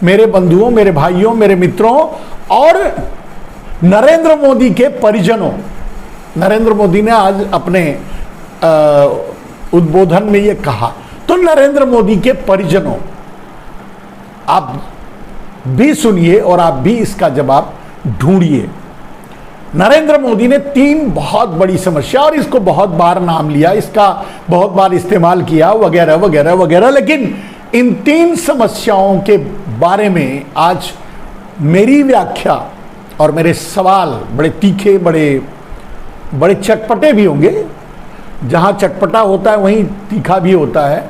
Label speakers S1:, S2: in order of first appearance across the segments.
S1: मेरे बंधुओं, मेरे भाइयों, मेरे मित्रों और नरेंद्र मोदी के परिजनों। नरेंद्र मोदी ने आज अपने उद्बोधन में ये कहा, तो नरेंद्र मोदी के परिजनों, आप भी सुनिए और आप भी इसका जवाब ढूंढिए। नरेंद्र मोदी ने 3 बहुत बड़ी समस्या, और इसको बहुत बार नाम लिया, इसका बहुत बार इस्तेमाल किया, वगैरह वगैरह वगैरह, लेकिन इन 3 समस्याओं के बारे में आज मेरी व्याख्या और मेरे सवाल बड़े तीखे, बड़े चटपटे भी होंगे। जहां चटपटा होता है वहीं तीखा भी होता है,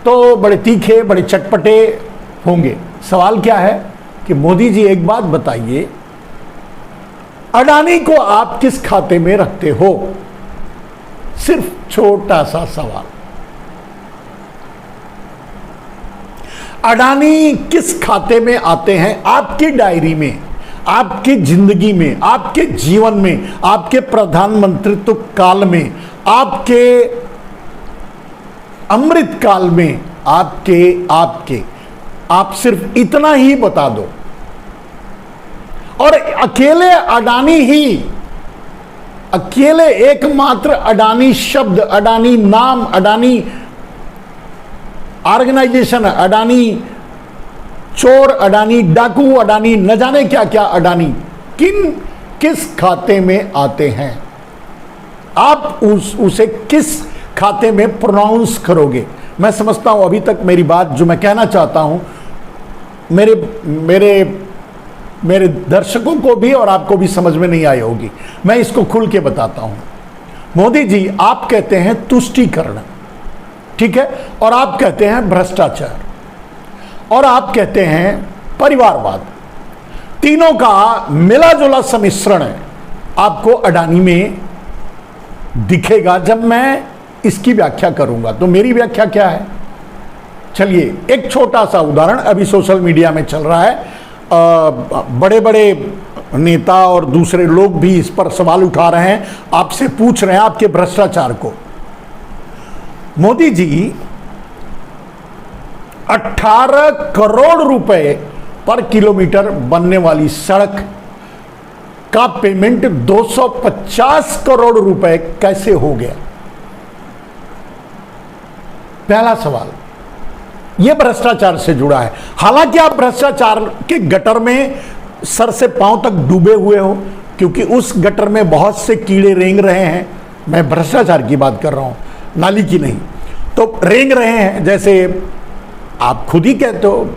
S1: तो बड़े तीखे, बड़े चटपटे होंगे। सवाल क्या है कि मोदी जी एक बात बताइए, अडानी को आप किस खाते में रखते हो? सिर्फ छोटा सा सवाल। अडानी किस खाते में आते हैं आपकी डायरी में, आपकी जिंदगी में, आपके जीवन में, आपके प्रधानमंत्रित्व काल में, आपके अमृत काल में, आप सिर्फ इतना ही बता दो। और अकेले अडानी ही, अकेले एकमात्र अडानी शब्द, अडानी नाम, अडानी ऑर्गेनाइजेशन, अडानी चोर, अडानी डाकू, अडानी न जाने क्या क्या अडानी किस खाते में आते हैं? आप उसे किस खाते में प्रोनाउंस करोगे? मैं समझता हूं अभी तक मेरी बात जो मैं कहना चाहता हूं मेरे दर्शकों को भी और आपको भी समझ में नहीं आई होगी। मैं इसको खुल के बताता हूं। मोदी जी, आप कहते हैं तुष्टीकरण, ठीक है, और आप कहते हैं भ्रष्टाचार, और आप कहते हैं परिवारवाद। तीनों का मिला जुला सम्मिश्रण आपको अडानी में दिखेगा जब मैं इसकी व्याख्या करूंगा। तो मेरी व्याख्या क्या है? चलिए एक छोटा सा उदाहरण अभी सोशल मीडिया में चल रहा है। बड़े बड़े नेता और दूसरे लोग भी इस पर सवाल उठा रहे हैं, आपसे पूछ रहे हैं आपके भ्रष्टाचार को। मोदी जी 18 करोड़ रुपए पर किलोमीटर बनने वाली सड़क का पेमेंट 250 करोड़ रुपए कैसे हो गया? पहला सवाल, यह भ्रष्टाचार से जुड़ा है। हालांकि आप भ्रष्टाचार के गटर में सर से पांव तक डूबे हुए हो, क्योंकि उस गटर में बहुत से कीड़े रेंग रहे हैं। मैं भ्रष्टाचार की बात कर रहा हूं, नाली की नहीं। तो रेंग रहे हैं, जैसे आप खुद ही कहते हो,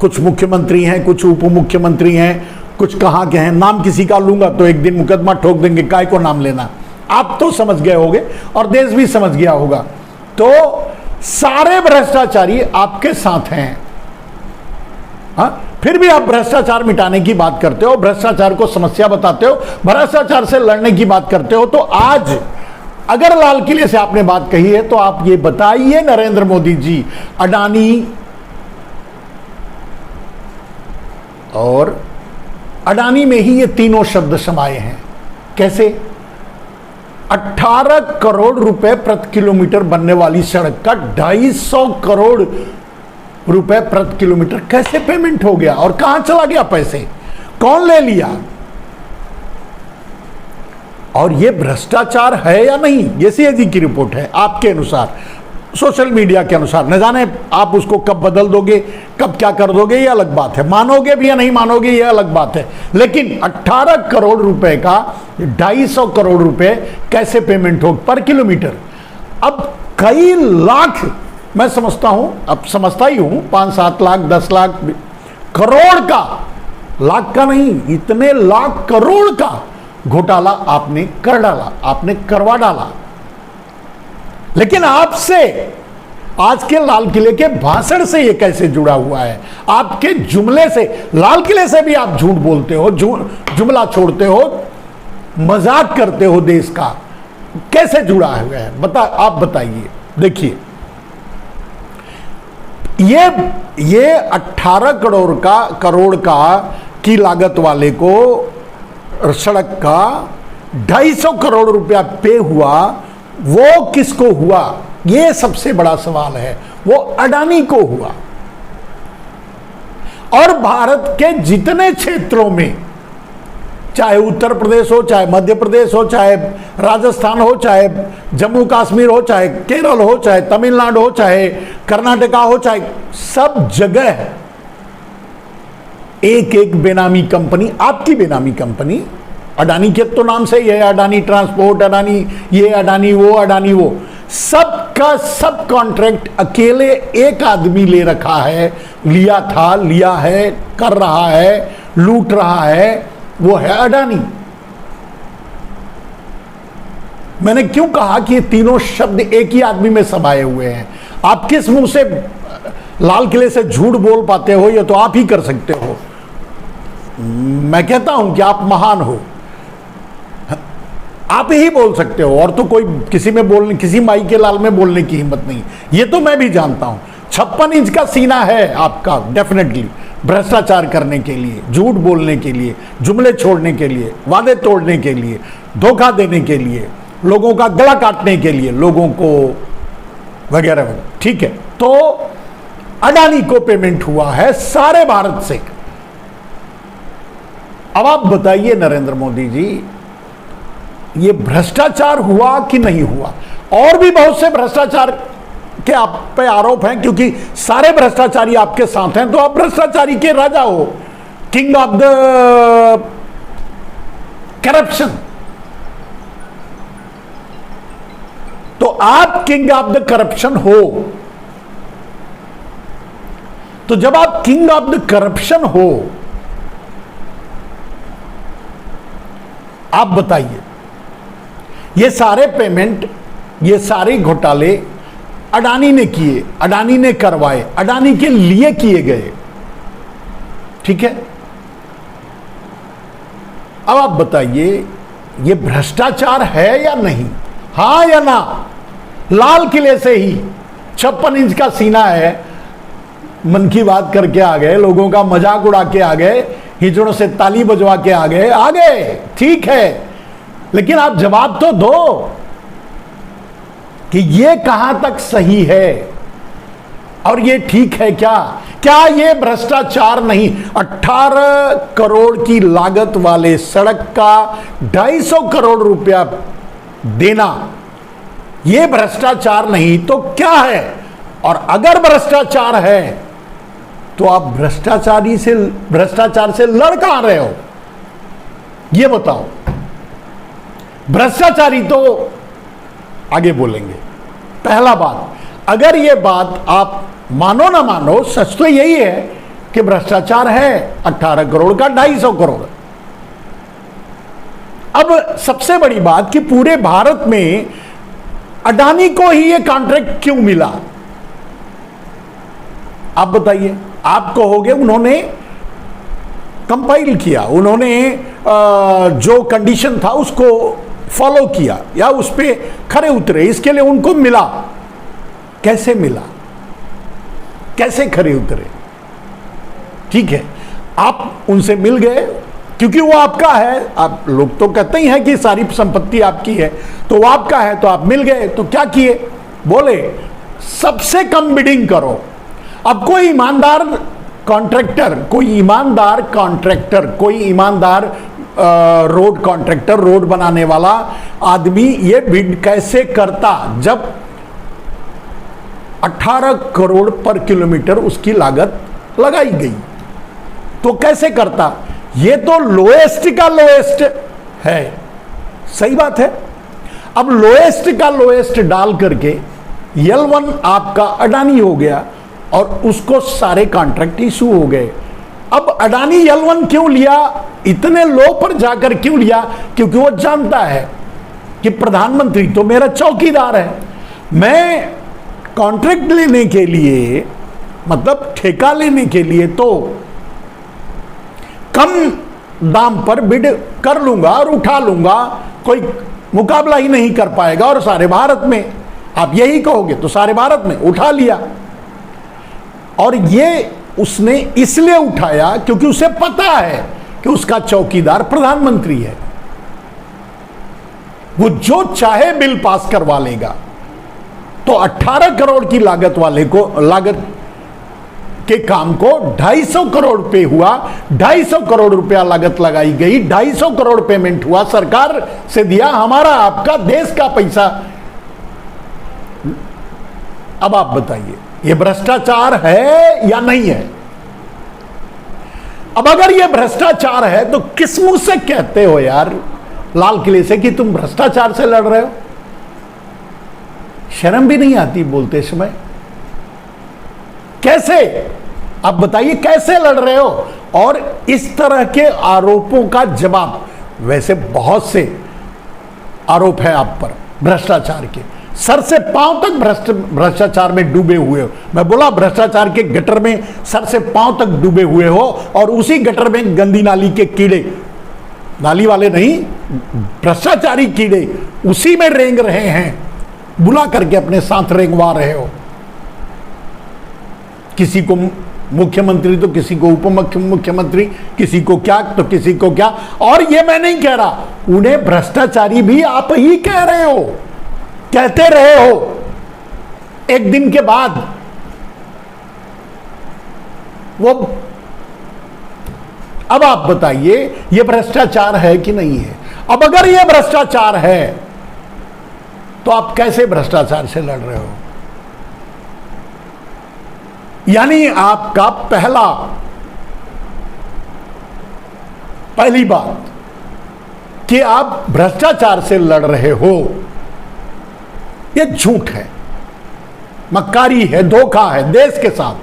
S1: कुछ मुख्यमंत्री हैं, कुछ उप मुख्यमंत्री हैं, कुछ कहां के हैं। नाम किसी का लूंगा तो एक दिन मुकदमा ठोक देंगे, काय को नाम लेना। आप तो समझ गए होंगे और देश भी समझ गया होगा। तो सारे भ्रष्टाचारी आपके साथ हैं, हाँ? फिर भी आप भ्रष्टाचार मिटाने की बात करते हो, भ्रष्टाचार को समस्या बताते हो, भ्रष्टाचार से लड़ने की बात करते हो। तो आज अगर लाल किले से आपने बात कही है तो आप ये बताइए नरेंद्र मोदी जी, अडानी और अडानी में ही ये तीनों शब्द समाये हैं। कैसे? 18 करोड़ रुपए प्रति किलोमीटर बनने वाली सड़क का 250 करोड़ रुपए प्रति किलोमीटर कैसे पेमेंट हो गया और कहां चला गया पैसे? कौन ले लिया? और यह भ्रष्टाचार है या नहीं? ये सीएजी की रिपोर्ट है आपके अनुसार, सोशल मीडिया के अनुसार। न जाने आप उसको कब बदल दोगे, कब क्या कर दोगे, ये अलग बात है। मानोगे भी या नहीं मानोगे, ये अलग बात है। लेकिन 18 करोड़ रुपए का 250 करोड़ रुपए कैसे पेमेंट हो पर किलोमीटर? अब कई लाख, मैं समझता हूं, अब समझता ही हूं, 5-7 लाख, 10 लाख करोड़ का, लाख का नहीं, इतने लाख करोड़ का घोटाला आपने कर डाला, आपने करवा डाला। लेकिन आपसे, आज के लाल किले के भाषण से ये कैसे जुड़ा हुआ है? आपके जुमले से, लाल किले से भी आप झूठ बोलते हो, जुमला छोड़ते हो, मजाक करते हो देश का, कैसे जुड़ा हुआ है? आप बताइए। देखिए, ये 18 करोड़ का की लागत वाले को सड़क का 250 करोड़ रुपया पे हुआ, वो किसको हुआ? ये सबसे बड़ा सवाल है। वो अडानी को हुआ। और भारत के जितने क्षेत्रों में, चाहे उत्तर प्रदेश हो, चाहे मध्य प्रदेश हो, चाहे राजस्थान हो, चाहे जम्मू कश्मीर हो, चाहे केरल हो, चाहे तमिलनाडु हो, चाहे कर्नाटका हो, चाहे सब जगह एक एक बेनामी कंपनी, आपकी बेनामी कंपनी, अडानी के तो नाम से ही है, अडानी ट्रांसपोर्ट, अडानी ये, अडानी वो, सबका सब कॉन्ट्रैक्ट अकेले एक आदमी ले रखा है, लिया था, लिया है, कर रहा है, लूट रहा है, वो है अडानी। मैंने क्यों कहा कि ये तीनों शब्द एक ही आदमी में समाये हुए हैं? आप किस मुंह से लाल किले से झूठ बोल पाते हो? ये तो आप ही कर सकते हो। मैं कहता हूं कि आप महान हो, आप ही बोल सकते हो, और तो कोई किसी में बोलने, किसी माई के लाल में बोलने की हिम्मत नहीं। ये तो मैं भी जानता हूं। 56 इंच का सीना है आपका, डेफिनेटली भ्रष्टाचार करने के लिए, झूठ बोलने के लिए, जुमले छोड़ने के लिए, वादे तोड़ने के लिए, धोखा देने के लिए, लोगों का गला काटने के लिए, लोगों को वगैरह वगैरह। ठीक है, तो अडानी को पेमेंट हुआ है सारे भारत से। अब आप बताइए नरेंद्र मोदी जी, ये भ्रष्टाचार हुआ कि नहीं हुआ? और भी बहुत से भ्रष्टाचार के आप पे आरोप हैं, क्योंकि सारे भ्रष्टाचारी आपके साथ हैं, तो आप भ्रष्टाचारी के राजा हो, किंग ऑफ द करप्शन। तो आप किंग ऑफ द करप्शन हो, तो जब आप किंग ऑफ द करप्शन हो, आप बताइए, ये सारे पेमेंट, ये सारे घोटाले अडानी ने किए, अडानी ने करवाए, अडानी के लिए किए गए। ठीक है, अब आप बताइए, ये भ्रष्टाचार है या नहीं? हां या ना? लाल किले से ही 56 इंच का सीना है, मन की बात करके आ गए, लोगों का मजाक उड़ा के आ गए, हिजड़ों से ताली बजवा के आ गए, ठीक है, लेकिन आप जवाब तो दो कि ये कहां तक सही है और ये ठीक है क्या? क्या ये भ्रष्टाचार नहीं? 18 करोड़ की लागत वाले सड़क का 250 करोड़ रुपया देना, ये भ्रष्टाचार नहीं तो क्या है? और अगर भ्रष्टाचार है तो आप भ्रष्टाचार से लड़ कहां रहे हो? ये बताओ। भ्रष्टाचारी तो आगे बोलेंगे। पहला बात, अगर ये बात आप मानो ना मानो, सच तो यही है कि भ्रष्टाचार है। 18 करोड़ का 250 करोड़। अब सबसे बड़ी बात कि पूरे भारत में अडानी को ही ये कॉन्ट्रैक्ट क्यों मिला? आप बताइए। आप कहोगे उन्होंने कंपाइल किया, उन्होंने जो कंडीशन था उसको फॉलो किया या उस पर खरे उतरे, इसके लिए उनको मिला। कैसे मिला? कैसे खरे उतरे? ठीक है, आप उनसे मिल गए क्योंकि वो आपका है। आप लोग तो कहते ही हैं कि सारी संपत्ति आपकी है, तो वो आपका है, तो आप मिल गए। तो क्या किए? बोले सबसे कम बिडिंग करो। अब कोई ईमानदार कॉन्ट्रैक्टर, कोई ईमानदार रोड कॉन्ट्रैक्टर, रोड बनाने वाला आदमी ये बिड कैसे करता जब 18 करोड़ पर किलोमीटर उसकी लागत लगाई गई? तो कैसे करता? ये तो लोएस्ट का लोएस्ट है। सही बात है। अब लोएस्ट का लोएस्ट डाल करके L1 आपका अडानी हो गया और उसको सारे कॉन्ट्रैक्ट इशू हो गए। अब अडानी L1 क्यों लिया? इतने लो पर जाकर क्यों लिया? क्योंकि वो जानता है कि प्रधानमंत्री तो मेरा चौकीदार है। मैं कॉन्ट्रैक्ट लेने के लिए, मतलब ठेका लेने के लिए, तो कम दाम पर बिड कर लूंगा और उठा लूंगा, कोई मुकाबला ही नहीं कर पाएगा। और सारे भारत में, आप यही कहोगे, तो सारे भारत में उठा लिया। और ये उसने इसलिए उठाया क्योंकि उसे पता है कि उसका चौकीदार प्रधानमंत्री है। वो जो चाहे बिल पास करवा लेगा। तो 18 करोड़ की लागत वाले को, लागत के काम को 250 करोड़ पे हुआ, 250 करोड़ रुपया लागत लगाई गई, 250 करोड़ पेमेंट हुआ, सरकार से दिया, हमारा आपका देश का पैसा। अब आप बताइए ये भ्रष्टाचार है या नहीं है? अब अगर ये भ्रष्टाचार है तो किस मुंह से कहते हो यार लाल किले से कि तुम भ्रष्टाचार से लड़ रहे हो? शर्म भी नहीं आती बोलते समय? कैसे? आप बताइए कैसे लड़ रहे हो? और इस तरह के आरोपों का जवाब, वैसे बहुत से आरोप है आप पर भ्रष्टाचार के, सर से पांव तक भ्रष्टाचार में डूबे हुए हो। मैं बोला भ्रष्टाचार के गटर में सर से पांव तक डूबे हुए हो, और उसी गटर में गंदी नाली के कीड़े, नाली वाले नहीं, भ्रष्टाचारी कीड़े उसी में रेंग रहे हैं, बुला करके अपने साथ रेंगवा रहे हो। किसी को मुख्यमंत्री तो किसी को उप मुख्यमंत्री, किसी को क्या तो किसी को क्या। और ये मैं नहीं कह रहा, उन्हें भ्रष्टाचारी भी आप ही कह रहे हो, कहते रहे हो। एक दिन के बाद वो, अब आप बताइए ये भ्रष्टाचार है कि नहीं है? अब अगर ये भ्रष्टाचार है तो आप कैसे भ्रष्टाचार से लड़ रहे हो? यानी आपका पहली बात कि आप भ्रष्टाचार से लड़ रहे हो, यह झूठ है, मक्कारी है, धोखा है देश के साथ,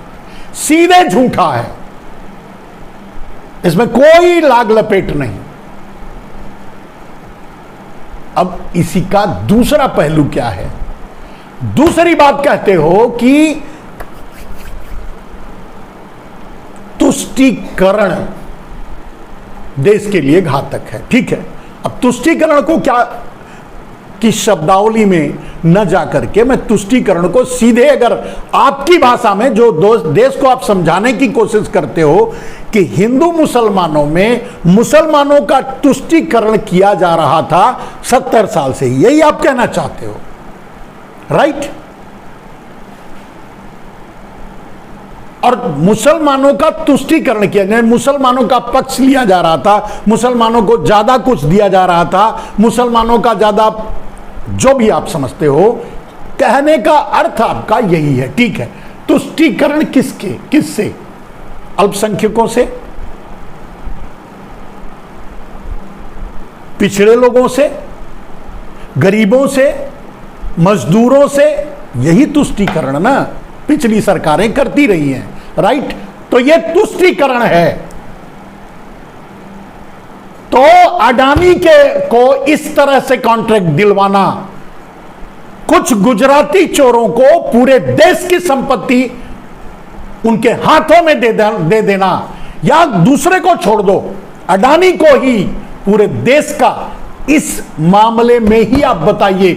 S1: सीधे झूठा है, इसमें कोई लाग लपेट नहीं। अब इसी का दूसरा पहलू क्या है? दूसरी बात कहते हो कि तुष्टीकरण देश के लिए घातक है। ठीक है, अब तुष्टीकरण को क्या की शब्दावली में न जाकर के मैं तुष्टीकरण को सीधे अगर आपकी भाषा में जो देश को आप समझाने की कोशिश करते हो कि हिंदू मुसलमानों में मुसलमानों का तुष्टीकरण किया जा रहा था 70 साल से, यही आप कहना चाहते हो, राइट? और मुसलमानों का तुष्टीकरण किया गया, मुसलमानों का पक्ष लिया जा रहा था, मुसलमानों को ज्यादा कुछ दिया जा रहा था, मुसलमानों का ज्यादा, जो भी आप समझते हो, कहने का अर्थ आपका यही है। ठीक है, तुष्टीकरण किससे? अल्पसंख्यकों से, पिछड़े लोगों से, गरीबों से, मजदूरों से, यही तुष्टीकरण ना पिछली सरकारें करती रही हैं, राइट? तो यह तुष्टीकरण है। तो अडानी को इस तरह से कॉन्ट्रैक्ट दिलवाना, कुछ गुजराती चोरों को पूरे देश की संपत्ति उनके हाथों में दे देना, या दूसरे को छोड़ दो, अडानी को ही पूरे देश का इस मामले में ही आप बताइए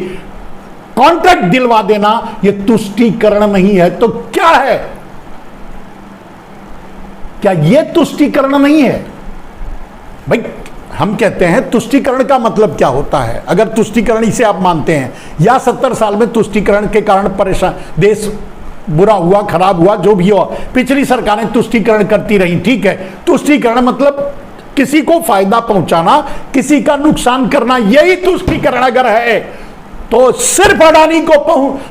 S1: कॉन्ट्रैक्ट दिलवा देना, यह तुष्टीकरण नहीं है तो क्या है? क्या यह तुष्टीकरण नहीं है? भाई हम कहते हैं तुष्टीकरण का मतलब क्या होता है? अगर तुष्टीकरण इसे आप मानते हैं, या 70 साल में तुष्टीकरण के कारण परेशान देश बुरा हुआ, खराब हुआ, जो भी हुआ, पिछली सरकारें तुष्टीकरण करती रही, ठीक है। तुष्टीकरण मतलब किसी को फायदा पहुंचाना, किसी का नुकसान करना, यही तुष्टीकरण अगर है तो सिर्फ अडानी को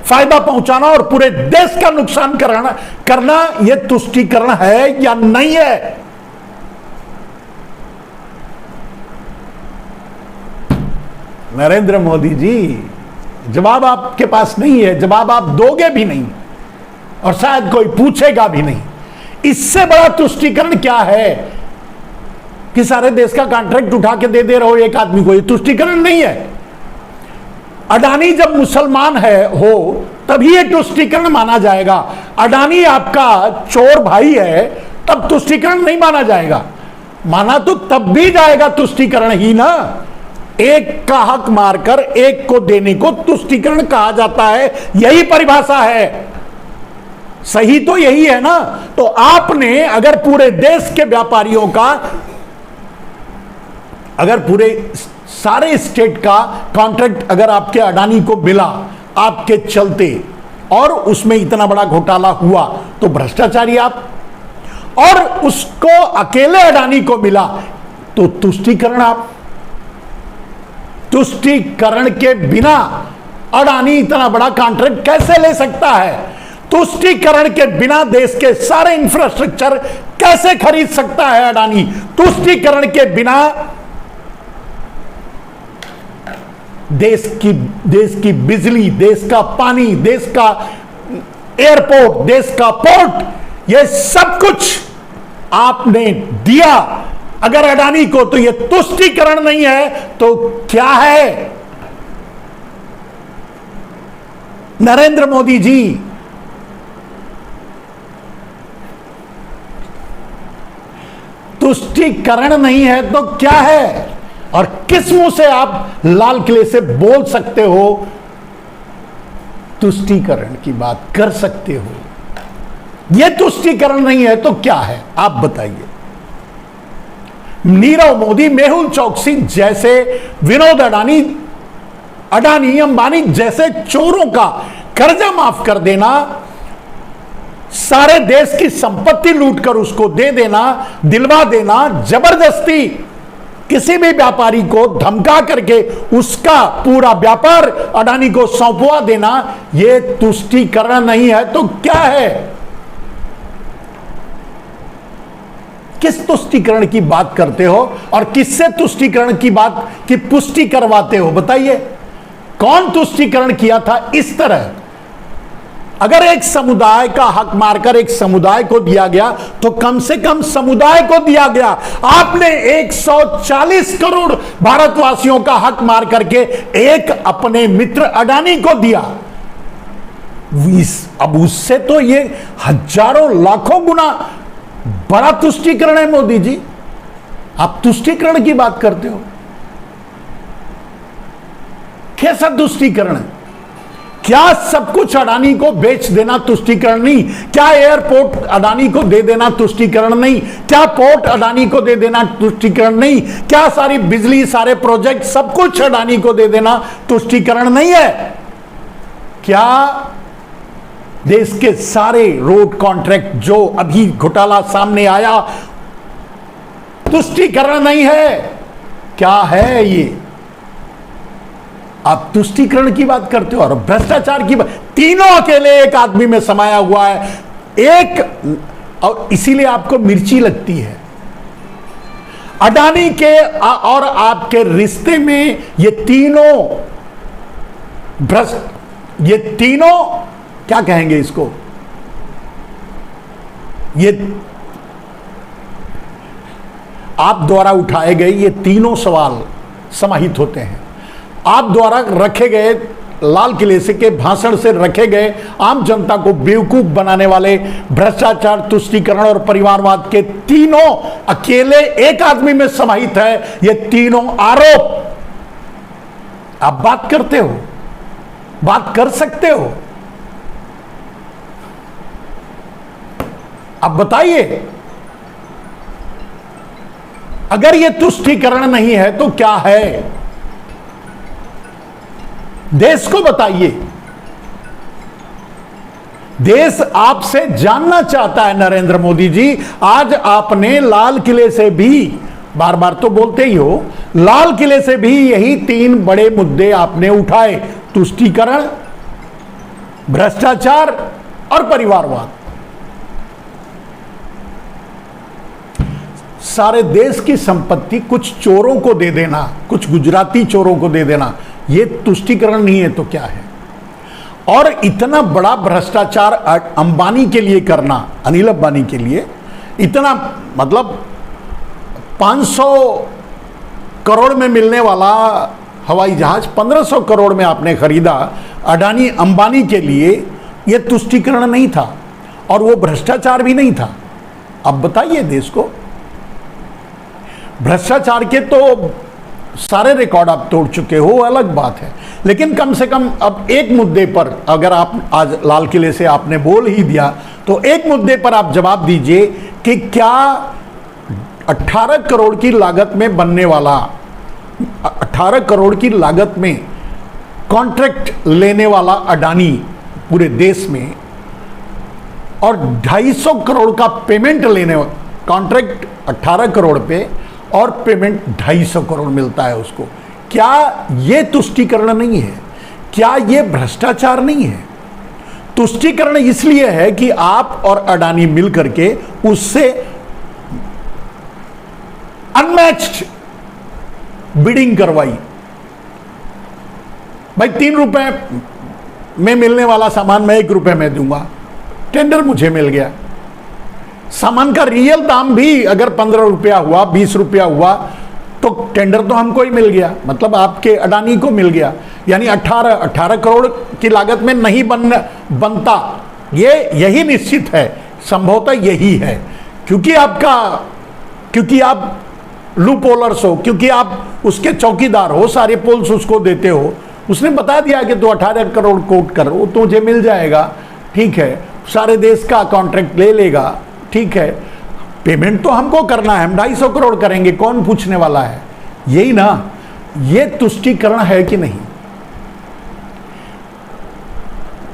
S1: फायदा पहुंचाना और पूरे देश का नुकसान करना यह तुष्टीकरण है या नहीं है? नरेंद्र मोदी जी, जवाब आपके पास नहीं है, जवाब आप दोगे भी नहीं और शायद कोई पूछेगा भी नहीं। इससे बड़ा तुष्टीकरण क्या है कि सारे देश का कॉन्ट्रैक्ट उठा के दे रहे हो एक आदमी को? ये तुष्टीकरण नहीं है। अडानी जब मुसलमान हो तभी ये तुष्टीकरण माना जाएगा। अडानी आपका चोर भाई है तब तुष्टीकरण नहीं माना जाएगा। माना तो तब भी जाएगा तुष्टीकरण ही ना। एक का हक मारकर एक को देने को तुष्टीकरण कहा जाता है, यही परिभाषा है। सही तो यही है ना। तो आपने अगर पूरे देश के व्यापारियों का, अगर पूरे सारे स्टेट का कॉन्ट्रैक्ट अगर आपके अडानी को मिला आपके चलते और उसमें इतना बड़ा घोटाला हुआ, तो भ्रष्टाचारी आप और उसको अकेले अडानी को मिला, तो तुष्टीकरण, आप तुष्टीकरण के बिना अडानी इतना बड़ा कॉन्ट्रैक्ट कैसे ले सकता है? तुष्टीकरण के बिना देश के सारे इंफ्रास्ट्रक्चर कैसे खरीद सकता है अडानी? तुष्टीकरण के बिना देश की बिजली, देश का पानी, देश का एयरपोर्ट, देश का पोर्ट, ये सब कुछ आपने दिया अगर अडानी को, तो ये तुष्टीकरण नहीं है तो क्या है? नरेंद्र मोदी जी, तुष्टीकरण नहीं है तो क्या है? और किस मुंह से आप लाल किले से बोल सकते हो तुष्टीकरण की बात कर सकते हो? यह तुष्टीकरण नहीं है तो क्या है, आप बताइए। नीरव मोदी, मेहुल चौकसी जैसे, विनोद अडानी, अंबानी जैसे चोरों का कर्जा माफ कर देना, सारे देश की संपत्ति लूटकर उसको दे देना, दिलवा देना, जबरदस्ती किसी भी व्यापारी को धमका करके उसका पूरा व्यापार अडानी को सौंपवा देना, यह तुष्टीकरण नहीं है तो क्या है? किस तुष्टीकरण की बात करते हो और किससे तुष्टीकरण की बात की पुष्टि करवाते हो? बताइए, कौन तुष्टीकरण किया था इस तरह? अगर एक समुदाय का हक मारकर एक समुदाय को दिया गया तो कम से कम समुदाय को दिया गया। आपने 140 करोड़ भारतवासियों का हक मार करके एक अपने मित्र अडानी को दिया। अब उससे तो ये हजारों लाखों गुना बड़ा तुष्टीकरण है। मोदी जी, आप तुष्टीकरण की बात करते हो, कैसा तुष्टीकरण है? क्या सब कुछ अडानी को बेच देना तुष्टीकरण नहीं? क्या एयरपोर्ट अडानी को दे देना तुष्टीकरण नहीं? क्या पोर्ट अडानी को दे देना तुष्टीकरण नहीं? क्या सारी बिजली, सारे प्रोजेक्ट, सब कुछ अडानी को दे देना तुष्टीकरण नहीं है? क्या देश के सारे रोड कॉन्ट्रैक्ट जो अभी घोटाला सामने आया तुष्टीकरण नहीं है? क्या है ये? आप तुष्टीकरण की बात करते हो और भ्रष्टाचार की बात। तीनों अकेले एक आदमी में समाया हुआ है एक, और इसीलिए आपको मिर्ची लगती है। अडानी के और आपके रिश्ते में ये तीनों क्या कहेंगे इसको, ये आप द्वारा उठाए गए ये तीनों सवाल समाहित होते हैं। आप द्वारा रखे गए, लाल किले से के भाषण से रखे गए, आम जनता को बेवकूफ बनाने वाले भ्रष्टाचार, तुष्टीकरण और परिवारवाद के तीनों अकेले एक आदमी में समाहित है ये तीनों आरोप। आप बात करते हो, बात कर सकते हो? अब बताइए, अगर ये तुष्टीकरण नहीं है तो क्या है? देश को बताइए। देश आपसे जानना चाहता है नरेंद्र मोदी जी। आज आपने लाल किले से भी, बार बार तो बोलते ही हो, लाल किले से भी यही तीन बड़े मुद्दे आपने उठाए, तुष्टीकरण, भ्रष्टाचार और परिवारवाद। सारे देश की संपत्ति कुछ चोरों को दे देना, कुछ गुजराती चोरों को दे देना, ये तुष्टीकरण नहीं है तो क्या है? और इतना बड़ा भ्रष्टाचार अंबानी के लिए करना, अनिल अंबानी के लिए इतना, मतलब 500 करोड़ में मिलने वाला हवाई जहाज 1500 करोड़ में आपने खरीदा अडानी अंबानी के लिए, यह तुष्टीकरण नहीं था और वो भ्रष्टाचार भी नहीं था। अब बताइए देश को, भ्रष्टाचार के तो सारे रिकॉर्ड आप तोड़ चुके हो, अलग बात है, लेकिन कम से कम अब एक मुद्दे पर, अगर आप आज लाल किले से आपने बोल ही दिया तो एक मुद्दे पर आप जवाब दीजिए कि क्या 18 करोड़ की लागत में बनने वाला, 18 करोड़ की लागत में कॉन्ट्रैक्ट लेने वाला अडानी पूरे देश में और 250 करोड़ का पेमेंट लेने, कॉन्ट्रैक्ट 18 करोड़ पे और पेमेंट 250 करोड़ मिलता है उसको। क्या ये तुष्टीकरण नहीं है? क्या ये भ्रष्टाचार नहीं है? तुष्टीकरण इसलिए है कि आप और अडानी मिल करके उससे अनमैच्ड बिडिंग करवाई। भाई 3 रुपए में मिलने वाला सामान मैं 1 रुपए में दूंगा, टेंडर मुझे मिल गया। सामान का रियल दाम भी अगर 15 रुपया हुआ, 20 रुपया हुआ, तो टेंडर तो हमको ही मिल गया, मतलब आपके अडानी को मिल गया। यानी 18 करोड़ की लागत में नहीं बनता, ये यही निश्चित है, संभवतः यही है। क्योंकि आप लूपोलर्स हो, क्योंकि आप उसके चौकीदार हो, सारे पोल्स उसको देते हो। उसने बता दिया कि तू 18 करोड़ कोट कर, वो तुझे मिल जाएगा, ठीक है, सारे देश का कॉन्ट्रैक्ट ले लेगा, ठीक है, पेमेंट तो हमको करना है, हम 250 करोड़ करेंगे, कौन पूछने वाला है? यही ना, ये तुष्टीकरण है कि नहीं?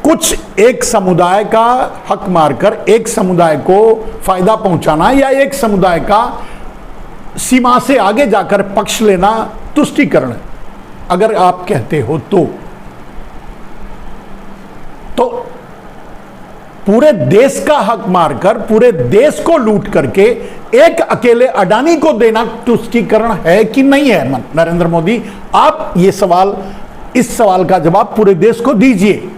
S1: कुछ एक समुदाय का हक मारकर एक समुदाय को फायदा पहुंचाना या एक समुदाय का सीमा से आगे जाकर पक्ष लेना तुष्टीकरण अगर आप कहते हो तो पूरे देश का हक मारकर, पूरे देश को लूट करके एक अकेले अडानी को देना तुष्टीकरण है कि नहीं है? नरेंद्र मोदी, आप इस सवाल का जवाब पूरे देश को दीजिए।